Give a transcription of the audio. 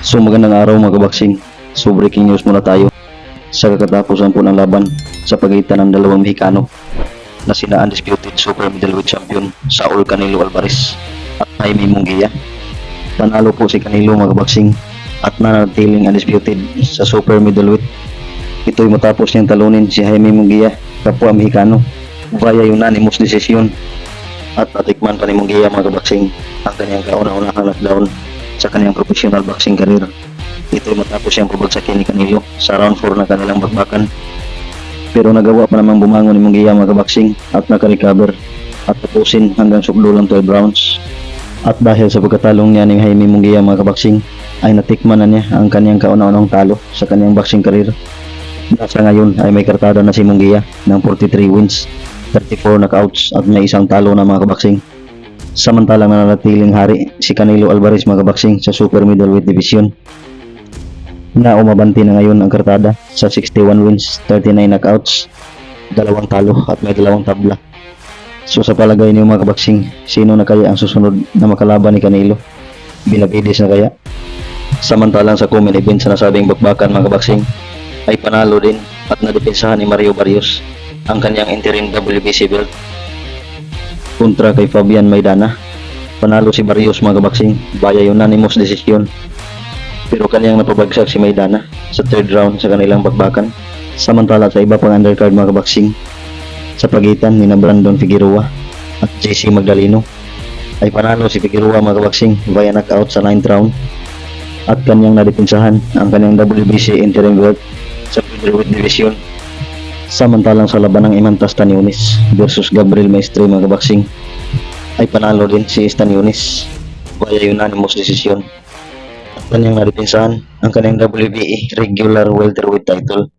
So magandang araw mga kabaksing. So breaking news muna tayo sa kakatapusan po ng laban sa pagitan ng dalawang Mexicano na sina undisputed super middleweight champion Saul Canelo Alvarez at Jaime Munguia. Panalo po si Canelo mga kabaksing at nanatiling undisputed sa super middleweight. Ito'y matapos niyang talunin si Jaime Munguia, kapwa Mexicano, via unanimous decision at natikman pa ni Munguia mga kabaksing ang kanyang kauna-unahang knockdown sa kanyang professional boxing career. Ito'y matapos siyang pabagsakin ni Canelo sa round 4 na kanilang bakbakan. Pero nagawa pa namang bumangon ni Munguia mga kabaksing at nakarecover at tapusin hanggang sukdulang 12 rounds. At dahil sa pagkatalong niya ni Jaime Munguia mga kabaksing ay natikman na niya ang kanyang kauna-unahang talo sa kanyang boxing career. Nasa ngayon ay may kartada na si Munguia ng 43 wins, 34 knockouts at may isang talo na mga kabaksing. Samantalang nananatiling hari si Canelo Alvarez mga kabaksing sa super middleweight division na umabanti na ngayon ang kartada sa 61 wins, 39 knockouts, 2 talo at may 2 tabla. So sa palagay niyo mga kabaksing, sino na kaya ang susunod na makalaban ni Canelo? Benavides na kaya? Samantalang sa common event sa nasabing bakbakan mga kabaksing ay panalo din at nadepensahan ni Mario Barrios ang kanyang interim WBC belt kontra kay Fabian Maidana. Panalo si Barrios mga kabaksing via unanimous decision, pero kanyang napabagsak si Maidana sa 3rd round sa kanilang bakbakan. Samantala sa iba pang undercard mga kabaksing sa pagitan ni Brandon Figueroa at JC Magdaleno ay panalo si Figueroa mga kabaksing via knockout sa 9th round at kanyang nadepensahan ang kanyang WBC interim belt sa middleweight division. Samantalang sa laban ng Imantas Stanionis versus Gabriel Maestre mga kabaksing ay panalo din si Stanionis via unanimous decision at kanyang nadepensahan ang kanyang WBA regular welterweight title